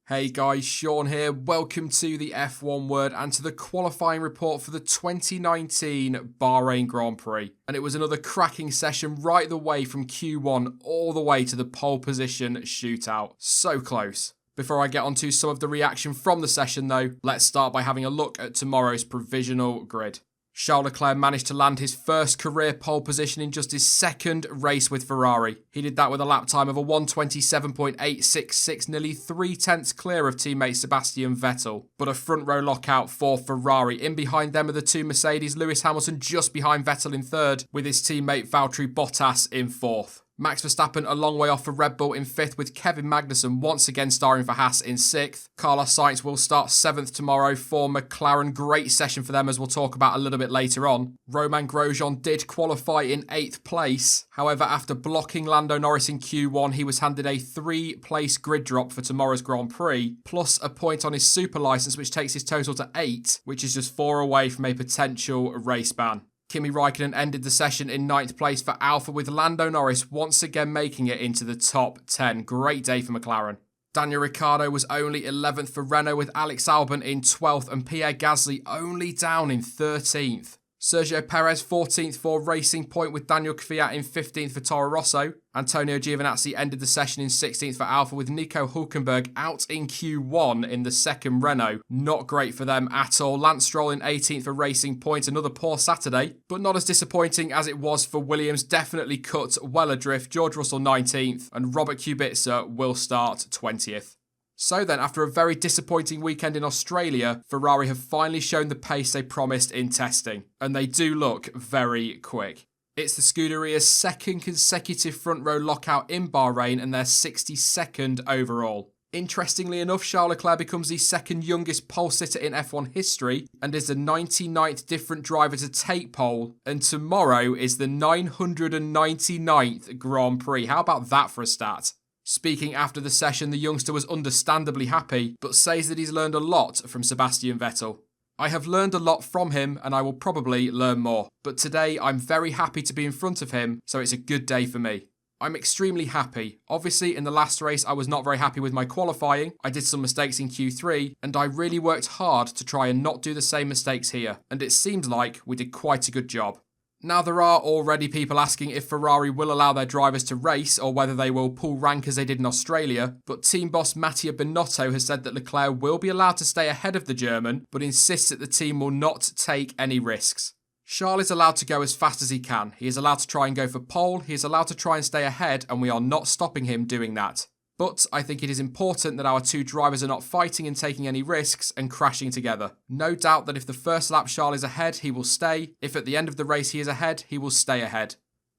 Hey guys, Sean here. Welcome to the F1 Word and to the qualifying report for the 2019 Bahrain Grand Prix. And it was another cracking session right the way from Q1 all the way to the pole position shootout. So close. Before I get onto some of the reaction from the session though, let's start by having a look at tomorrow's provisional grid. Charles Leclerc managed to land his first career pole position in just his second race with Ferrari. He did that with a lap time of a 1:27.866, nearly 3/10 clear of teammate Sebastian Vettel. But a front row lockout for Ferrari. In behind them are the two Mercedes, Lewis Hamilton just behind Vettel in third, with his teammate Valtteri Bottas in fourth. Max Verstappen a long way off for Red Bull in fifth, with Kevin Magnussen once again starring for Haas in sixth. Carlos Sainz will start seventh tomorrow for McLaren. Great session for them, as we'll talk about a little bit later on. Romain Grosjean did qualify in eighth place. However, after blocking Lando Norris in Q1, he was handed a 3-place grid drop for tomorrow's Grand Prix, plus a point on his super license, which takes his total to 8, which is just 4 away from a potential race ban. Kimi Raikkonen ended the session in 9th place for Alfa, with Lando Norris once again making it into the top 10. Great day for McLaren. Daniel Ricciardo was only 11th for Renault, with Alex Albon in 12th and Pierre Gasly only down in 13th. Sergio Perez 14th for Racing Point, with Daniel Kvyat in 15th for Toro Rosso. Antonio Giovinazzi ended the session in 16th for Alfa, with Nico Hülkenberg out in Q1 in the second Renault. Not great for them at all. Lance Stroll in 18th for Racing Point. Another poor Saturday, but not as disappointing as it was for Williams. Definitely cut well adrift. George Russell 19th and Robert Kubica will start 20th. So then, after a very disappointing weekend in Australia, Ferrari have finally shown the pace they promised in testing, and they do look very quick. It's the Scuderia's second consecutive front row lockout in Bahrain and their 62nd overall. Interestingly enough, Charles Leclerc becomes the second youngest pole sitter in F1 history and is the 99th different driver to take pole, and tomorrow is the 999th Grand Prix. How about that for a stat? Speaking after the session, the youngster was understandably happy, but says that he's learned a lot from Sebastian Vettel. I have learned a lot from him and I will probably learn more, but today I'm very happy to be in front of him, so it's a good day for me. I'm extremely happy. Obviously, in the last race, I was not very happy with my qualifying. I did some mistakes in Q3, and I really worked hard to try and not do the same mistakes here, and it seemed like we did quite a good job. Now, there are already people asking if Ferrari will allow their drivers to race or whether they will pull rank as they did in Australia, but team boss Mattia Binotto has said that Leclerc will be allowed to stay ahead of the German, but insists that the team will not take any risks. Charles is allowed to go as fast as he can. He is allowed to try and go for pole, he is allowed to try and stay ahead, and we are not stopping him doing that. But I think it is important that our two drivers are not fighting and taking any risks and crashing together. No doubt that if the first lap Charles is ahead, he will stay. If at the end of the race he is ahead, he will stay ahead.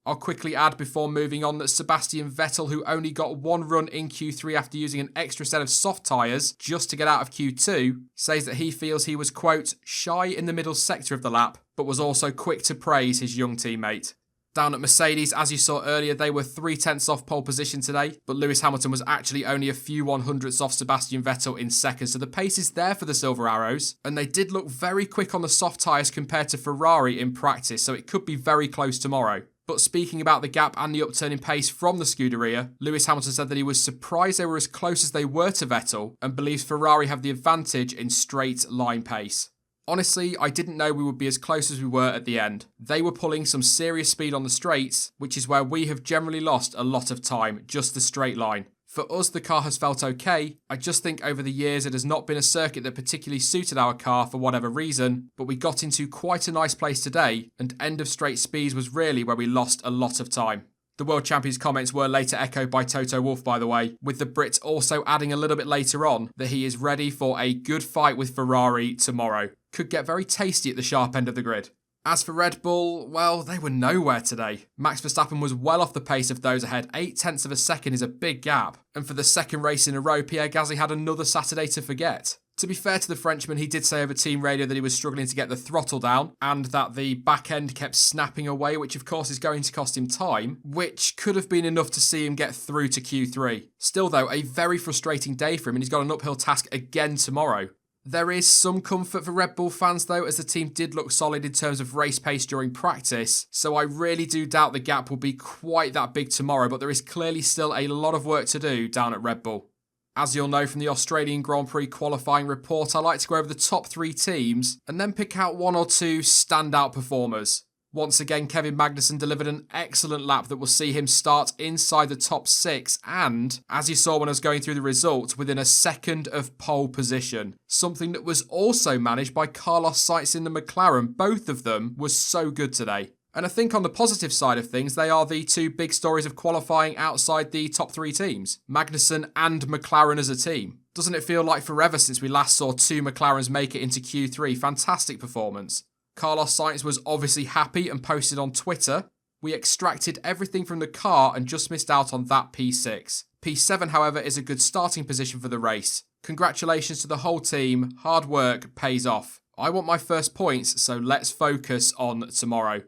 I'll quickly add before moving on that Sebastian Vettel, who only got one run in Q3 after using an extra set of soft tyres just to get out of Q2, says that he feels he was, quote, shy in the middle sector of the lap, but was also quick to praise his young teammate. Down at Mercedes, as you saw earlier, they were 3/10 off pole position today, but Lewis Hamilton was actually only a few 100ths off Sebastian Vettel in second, so the pace is there for the Silver Arrows, and they did look very quick on the soft tyres compared to Ferrari in practice, so it could be very close tomorrow. But speaking about the gap and the upturn in pace from the Scuderia, Lewis Hamilton said that he was surprised they were as close as they were to Vettel, and believes Ferrari have the advantage in straight line pace. Honestly, I didn't know we would be as close as we were at the end. They were pulling some serious speed on the straights, which is where we have generally lost a lot of time, just the straight line. For us, the car has felt okay. I just think over the years it has not been a circuit that particularly suited our car for whatever reason, but we got into quite a nice place today, and end of straight speeds was really where we lost a lot of time. The World Champion's comments were later echoed by Toto Wolff, by the way, with the Brit also adding a little bit later on that he is ready for a good fight with Ferrari tomorrow. Could get very tasty at the sharp end of the grid. As for Red Bull, well, they were nowhere today. Max Verstappen was well off the pace of those ahead. 0.8 of a second is a big gap. And for the second race in a row, Pierre Gasly had another Saturday to forget. To be fair to the Frenchman, he did say over team radio that he was struggling to get the throttle down and that the back end kept snapping away, which of course is going to cost him time, which could have been enough to see him get through to Q3. Still though, a very frustrating day for him, and he's got an uphill task again tomorrow. There is some comfort for Red Bull fans though, as the team did look solid in terms of race pace during practice, so I really do doubt the gap will be quite that big tomorrow, but there is clearly still a lot of work to do down at Red Bull. As you'll know from the Australian Grand Prix qualifying report, I like to go over the top 3 teams and then pick out 1 or 2 standout performers. Once again, Kevin Magnussen delivered an excellent lap that will see him start inside the top 6 and, as you saw when I was going through the results, within a second of pole position. Something that was also managed by Carlos Sainz in the McLaren. Both of them were so good today. And I think on the positive side of things, they are the 2 big stories of qualifying outside the top 3 teams. Magnussen and McLaren as a team. Doesn't it feel like forever since we last saw 2 McLarens make it into Q3? Fantastic performance. Carlos Sainz was obviously happy and posted on Twitter, "We extracted everything from the car and just missed out on that P6. P7, however, is a good starting position for the race. Congratulations to the whole team. Hard work pays off. I want my first points, so let's focus on tomorrow."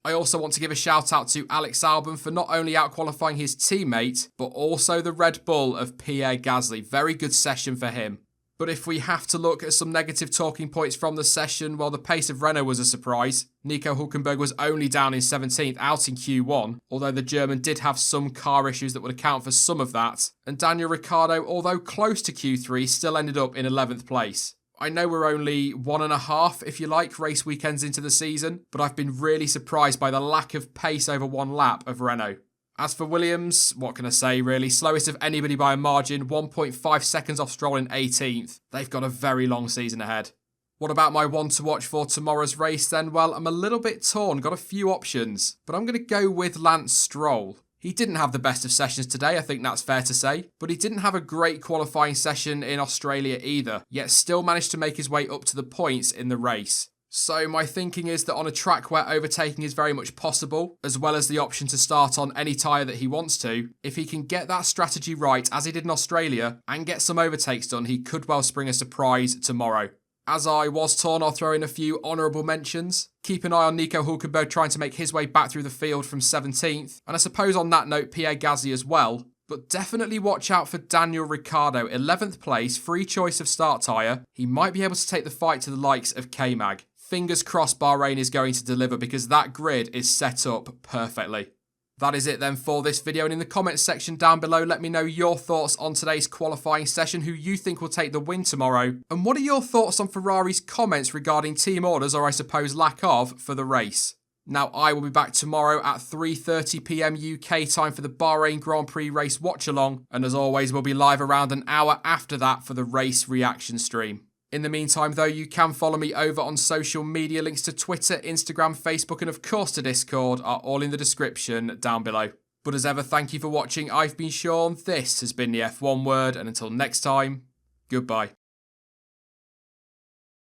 I also want to give a shout out to Alex Albon for not only out-qualifying his teammate, but also the Red Bull of Pierre Gasly. Very good session for him. But if we have to look at some negative talking points from the session, well, the pace of Renault was a surprise. Nico Hülkenberg was only down in 17th, out in Q1, although the German did have some car issues that would account for some of that. And Daniel Ricciardo, although close to Q3, still ended up in 11th place. I know we're only 1.5, if you like, race weekends into the season, but I've been really surprised by the lack of pace over 1 lap of Renault. As for Williams, what can I say really? Slowest of anybody by a margin, 1.5 seconds off Stroll in 18th. They've got a very long season ahead. What about my one to watch for tomorrow's race then? Well, I'm a little bit torn, got a few options, but I'm going to go with Lance Stroll. He didn't have the best of sessions today, I think that's fair to say, but he didn't have a great qualifying session in Australia either, yet still managed to make his way up to the points in the race. So my thinking is that on a track where overtaking is very much possible, as well as the option to start on any tyre that he wants to, if he can get that strategy right as he did in Australia and get some overtakes done, he could well spring a surprise tomorrow. As I was torn, I'll throw in a few honourable mentions. Keep an eye on Nico Hülkenberg trying to make his way back through the field from 17th, and I suppose on that note Pierre Gasly as well. But definitely watch out for Daniel Ricciardo, 11th place, free choice of start tyre. He might be able to take the fight to the likes of K-Mag. Fingers crossed Bahrain is going to deliver because that grid is set up perfectly. That is it then for this video, and in the comments section down below let me know your thoughts on today's qualifying session, who you think will take the win tomorrow, and what are your thoughts on Ferrari's comments regarding team orders, or I suppose lack of, for the race. Now I will be back tomorrow at 3:30 PM UK time for the Bahrain Grand Prix race watch along, and as always we'll be live around an hour after that for the race reaction stream. In the meantime, though, you can follow me over on social media. Links to Twitter, Instagram, Facebook, and of course to Discord are all in the description down below. But as ever, thank you for watching. I've been Sean, this has been the F1 Word, and until next time, goodbye.